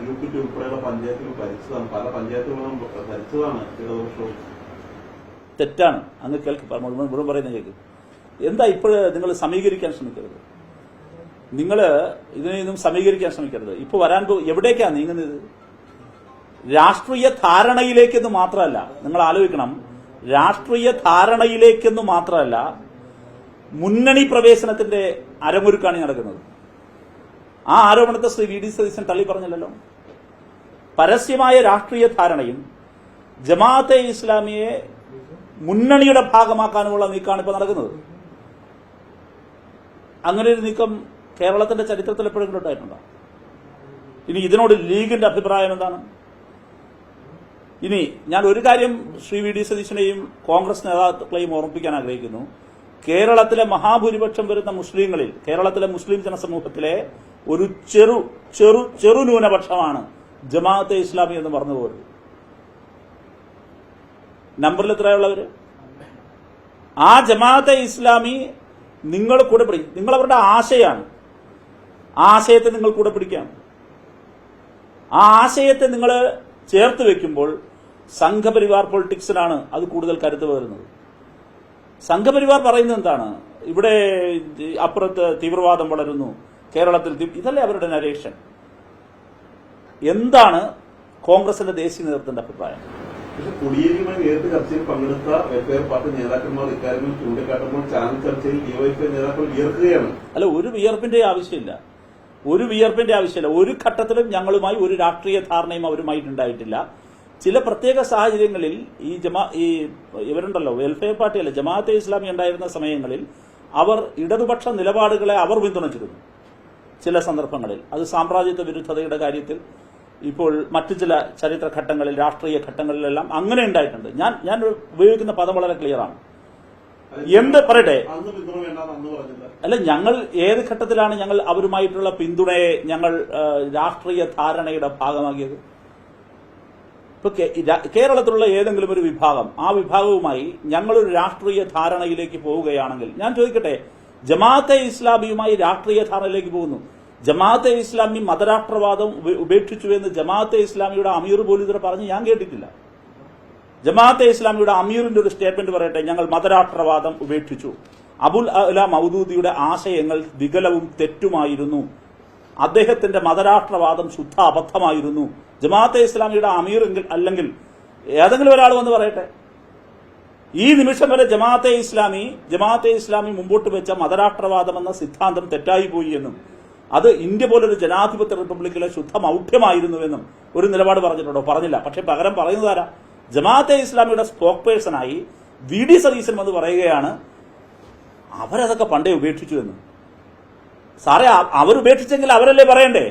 അരിയൂക്കുറ്റി ഉൾപ്പെടെയുള്ള പഞ്ചായത്തുകൾ ഭരിച്ചതാണ്, പല പഞ്ചായത്തുകളും ഭരിച്ചതാണ് ഇടതുപക്ഷവും. തെറ്റാണ്. അങ്ങ് കേൾക്ക്, മുഴുവൻ പറയുന്ന കേൾക്ക്. എന്താ ഇപ്പോൾ നിങ്ങൾ സമീകരിക്കാൻ ശ്രമിക്കരുത്, നിങ്ങൾ ഇതിനെയൊന്നും സമീകരിക്കാൻ ശ്രമിക്കരുത്. ഇപ്പോൾ വരാൻ എവിടേക്കാണ് നീങ്ങുന്നത്? രാഷ്ട്രീയ ധാരണയിലേക്കെന്ന് മാത്രമല്ല, നിങ്ങൾ ആലോചിക്കണം, രാഷ്ട്രീയ ധാരണയിലേക്കെന്ന് മാത്രമല്ല, മുന്നണി പ്രവേശനത്തിന്റെ അരങ്ങൊരുക്കാണ് നടക്കുന്നത്. ആ ആരോപണത്തെ ശ്രീ വി ഡി സതീശൻ തള്ളി പറഞ്ഞില്ലല്ലോ. പരസ്യമായ രാഷ്ട്രീയ ധാരണയും ജമാഅത്തെ ഇസ്ലാമിയെ മുന്നണിയുടെ ഭാഗമാക്കാനുമുള്ള നീക്കമാണ് ഇപ്പോൾ നടക്കുന്നത്. അങ്ങനെ ഒരു നീക്കം കേരളത്തിന്റെ ചരിത്രത്തിൽ എപ്പോഴെങ്കിലും ഉണ്ടായിട്ടുണ്ടോ? ഇനി ഇതിനോട് ലീഗിന്റെ അഭിപ്രായം എന്താണ്? ഇനി ഞാൻ ഒരു കാര്യം ശ്രീ വി ഡി സതീശനെയും കോൺഗ്രസ് നേതാക്കളെയും ഓർമ്മിപ്പിക്കാൻ ആഗ്രഹിക്കുന്നു. കേരളത്തിലെ മഹാഭൂരിപക്ഷം വരുന്ന മുസ്ലിങ്ങളിൽ, കേരളത്തിലെ മുസ്ലിം ജനസമൂഹത്തിലെ ഒരു ചെറു ന്യൂനപക്ഷമാണ് ജമാഅത്തെ ഇസ്ലാമി എന്ന് പറഞ്ഞു പോലും. നമ്പറിൽ എത്രയുള്ളവര്? ആ ജമാഅത്തെ ഇസ്ലാമി നിങ്ങൾ കൂടെ പിടിക്കും. നിങ്ങൾ അവരുടെ ആശയമാണ്, ആ ആശയത്തെ നിങ്ങൾ കൂടെ പിടിക്കാം. ആ ആശയത്തെ നിങ്ങൾ ചേർത്ത് വെക്കുമ്പോൾ സംഘപരിവാർ പൊളിറ്റിക്സിലാണ് അത് കൂടുതൽ കരുത്ത് പകരുന്നത്. സംഘപരിവാർ പറയുന്നത് എന്താണ്? ഇവിടെ അപ്പുറത്ത് തീവ്രവാദം വളരുന്നു, കേരളത്തിൽ ഇതല്ലേ അവരുടെ നരേഷൻ. എന്താണ് കോൺഗ്രസിന്റെ ദേശീയ നേതൃത്വത്തിന്റെ അഭിപ്രായം? പക്ഷെ കോടിയേരിയുമായി നേരിട്ട് ചർച്ചയിൽ പങ്കെടുത്ത വെൽഫെയർ പാർട്ടി നേതാക്കന്മാർ ഇക്കാര്യങ്ങൾ ചൂണ്ടിക്കാട്ടുമ്പോൾ ചാനൽ ചർച്ചയിൽ ഡിവൈഎഫ്ഐ നേതാക്കൾ വിയർക്കുകയാണ്. അല്ല, ഒരു വിയർപ്പിന്റെ ആവശ്യമില്ല, ഒരു വിയർപ്പിന്റെ ആവശ്യമില്ല. ഒരു ഘട്ടത്തിലും ഞങ്ങളുമായി ഒരു രാഷ്ട്രീയ ധാരണയും അവരുമായിട്ടുണ്ടായിട്ടില്ല. ചില പ്രത്യേക സാഹചര്യങ്ങളിൽ ഈ ഇവരുണ്ടല്ലോ, വെൽഫെയർ പാർട്ടിയല്ല, ജമാഅത്തെ ഇസ്ലാമി ഉണ്ടായിരുന്ന സമയങ്ങളിൽ അവർ ഇടതുപക്ഷ നിലപാടുകളെ അവർ പിന്തുണച്ചിരുന്നു. ചില സന്ദർഭങ്ങളിൽ അത് സാമ്രാജ്യത്വ വിരുദ്ധതയുടെ കാര്യത്തിൽ, ഇപ്പോൾ മറ്റു ചില ചരിത്ര ഘട്ടങ്ങളിൽ, രാഷ്ട്രീയ ഘട്ടങ്ങളിലെല്ലാം അങ്ങനെ ഉണ്ടായിട്ടുണ്ട്. ഞാൻ ഉപയോഗിക്കുന്ന പദം വളരെ ക്ലിയറാണ്. എന്ത് പറയട്ടെ, അല്ല, ഞങ്ങൾ ഏത് ഘട്ടത്തിലാണ് ഞങ്ങൾ അവരുമായിട്ടുള്ള പിന്തുണയെ ഞങ്ങൾ രാഷ്ട്രീയ ധാരണയുടെ ഭാഗമാക്കിയത്? ഇപ്പൊ കേരളത്തിലുള്ള ഏതെങ്കിലും ഒരു വിഭാഗം, ആ വിഭാഗവുമായി ഞങ്ങളൊരു രാഷ്ട്രീയ ധാരണയിലേക്ക് പോവുകയാണെങ്കിൽ, ഞാൻ ചോദിക്കട്ടെ, ജമാഅത്തെ ഇസ്ലാമിയുമായി രാഷ്ട്രീയ ധാരണയിലേക്ക് പോകുന്നു. ജമാഅത്തെ ഇസ്ലാമി മതരാഷ്ട്രവാദം ഉപേക്ഷിച്ചുവെന്ന് ജമാഅത്തെ ഇസ്ലാമിയുടെ അമീർ പോലും ഇതുവരെ പറഞ്ഞ് ഞാൻ കേട്ടിട്ടില്ല. ജമാഅത്തെ ഇസ്ലാമിയുടെ അമീറിന്റെ ഒരു സ്റ്റേറ്റ്മെന്റ് പറയട്ടെ, ഞങ്ങൾ മതരാഷ്ട്രവാദം ഉപേക്ഷിച്ചു, അബുൽ അല മൗദൂദിയുടെ ആശയങ്ങൾ വികലവും തെറ്റുമായിരുന്നു, അദ്ദേഹത്തിന്റെ മതരാഷ്ട്രവാദം ശുദ്ധ അബദ്ധമായിരുന്നു. ജമാഅത്തെ ഇസ്ലാമിയുടെ അമീർ അല്ലെങ്കിൽ ഏതെങ്കിലും ഒരാൾ വന്ന് പറയട്ടെ. ഈ നിമിഷം വരെ ജമാഅത്തെ ഇസ്ലാമി മുമ്പോട്ട് വെച്ച മതരാഷ്ട്രവാദം എന്ന സിദ്ധാന്തം തെറ്റായിപ്പോയി എന്നും അത് ഇന്ത്യ പോലൊരു ജനാധിപത്യ റിപ്പബ്ലിക്കിലെ ശുദ്ധ മൗഢ്യമായിരുന്നുവെന്നും ഒരു നിലപാട് പറഞ്ഞിട്ടുണ്ടോ? പറഞ്ഞില്ല. പക്ഷെ പകരം പറയുന്നതാരാ? ജമാഅത്തെ ഇസ്ലാമിയുടെ സ്പോക്ക് പേഴ്സണായി വി ഡി സതീശൻ വന്ന് പറയുകയാണ് അവരതൊക്കെ പണ്ടേ ഉപേക്ഷിച്ചു എന്ന്. സാറേ, അവരുപേക്ഷിച്ചെങ്കിൽ അവരല്ലേ പറയണ്ടേ?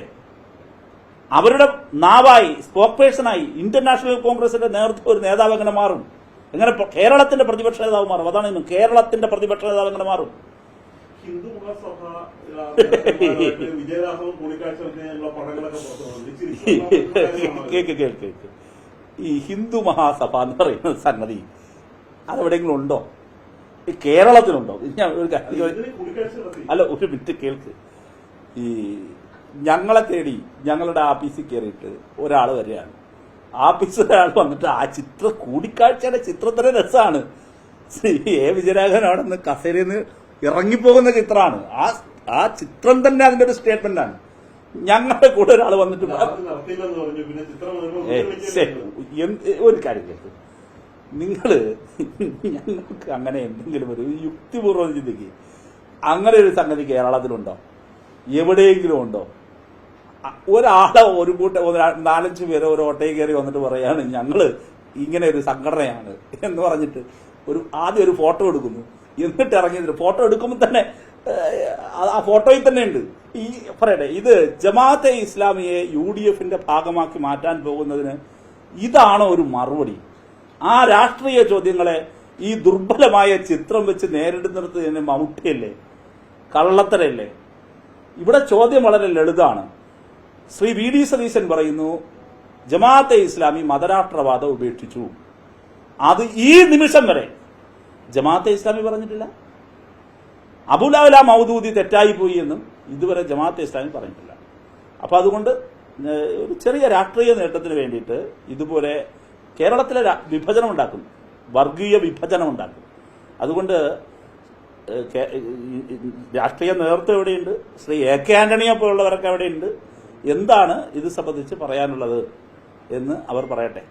അവരുടെ നാവായി, സ്പോക്ക് പേഴ്സണായി ഇന്ത്യൻ നാഷണൽ കോൺഗ്രസിന്റെ ഒരു നേതാവ് എങ്ങനെ മാറും? എങ്ങനെ കേരളത്തിന്റെ പ്രതിപക്ഷ നേതാവ് മാറും? അതാണ് ഇന്ന് കേരളത്തിന്റെ പ്രതിപക്ഷ നേതാവ് എങ്ങനെ മാറും? ഹിന്ദു മഹാസഭ വിജയരാഘവൻ കൂടിക്കാഴ്ച കേക്ക് ഈ ഹിന്ദു മഹാസഭ എന്ന് പറയുന്ന സംഗതി അതെവിടെയെങ്കിലും ഉണ്ടോ? ഈ കേരളത്തിലുണ്ടോ? ഞാൻ അല്ല, ഒരു മിനിറ്റ് കേൾക്ക്. ഈ ഞങ്ങളെ തേടി ഞങ്ങളുടെ ആഫീസിൽ കയറിയിട്ട് ഒരാൾ വരികയാണ്. ആഫീസിൽ ഒരാൾ വന്നിട്ട് ആ കൂടിക്കാഴ്ചയുടെ ചിത്രത്തിന് രസമാണ്. എ വിജയരാഘവൻ അവിടെ നിന്ന് കസേരയിൽ നിന്ന് ഇറങ്ങിപ്പോകുന്ന ചിത്രമാണ്. ആ ചിത്രം തന്നെ അതിന്റെ ഒരു സ്റ്റേറ്റ്മെന്റാണ്. ഞങ്ങളുടെ കൂടെ ഒരാൾ വന്നിട്ട് ഒരു കാര്യം കേട്ടു, ഞങ്ങൾക്ക് അങ്ങനെ എന്തെങ്കിലും ഒരു യുക്തിപൂർവ്വം ചിന്തിക്കുക, അങ്ങനെ ഒരു സംഗതി കേരളത്തിലുണ്ടോ? എവിടെയെങ്കിലും ഉണ്ടോ? ഒരാളെ ഒരു 4-5 പേര് ഒരു ഓട്ടയിൽ കയറി വന്നിട്ട് പറയാണ് ഞങ്ങള് ഇങ്ങനെ ഒരു സംഘടനയാണ് എന്ന് പറഞ്ഞിട്ട് ആദ്യം ഒരു ഫോട്ടോ എടുക്കുന്നു, എന്നിട്ട് ഇറങ്ങിയത് ഫോട്ടോ എടുക്കുമ്പോൾ തന്നെ ആ ഫോട്ടോയിൽ തന്നെ ഉണ്ട്. ഈ പറയട്ടെ, ഇത് ജമാഅത്തെ ഇസ്ലാമിയെ UDFന്റെ ഭാഗമാക്കി മാറ്റാൻ പോകുന്നതിന് ഇതാണോ ഒരു മറുപടി? ആ രാഷ്ട്രീയ ചോദ്യങ്ങളെ ഈ ദുർബലമായ ചിത്രം വെച്ച് നേരിടുന്നിടത്ത് തന്നെ മൗഢ്യല്ലേ, കള്ളത്തരല്ലേ? ഇവിടെ ചോദ്യം വളരെ ലളിതമാണ്. ശ്രീ വി ഡി സതീശൻ പറയുന്നു ജമാഅത്തെ ഇസ്ലാമി മതരാഷ്ട്രവാദം ഉപേക്ഷിച്ചു. അത് ഈ നിമിഷം വരെ ജമാഅത്തെ ഇസ്ലാമി പറഞ്ഞിട്ടില്ല. അബുൽ അല മൗദൂദി തെറ്റായി പോയി എന്നും ഇതുവരെ ജമാഅത്തെ ഇസ്ലാമി പറഞ്ഞിട്ടില്ല. അപ്പൊ അതുകൊണ്ട് ഒരു ചെറിയ രാഷ്ട്രീയ നേട്ടത്തിന് വേണ്ടിയിട്ട് ഇതുപോലെ കേരളത്തിലെ വിഭജനം ഉണ്ടാക്കുന്നു, വർഗീയ വിഭജനം ഉണ്ടാക്കും. അതുകൊണ്ട് രാഷ്ട്രീയ നേതൃത്വം എവിടെയുണ്ട്? ശ്രീ എ കെ ആന്റണിയെ പോലുള്ളവരൊക്കെ എവിടെയുണ്ട്? എന്താണ് ഇത് സംബന്ധിച്ച് പറയാനുള്ളത് എന്ന് അവർ പറയട്ടെ.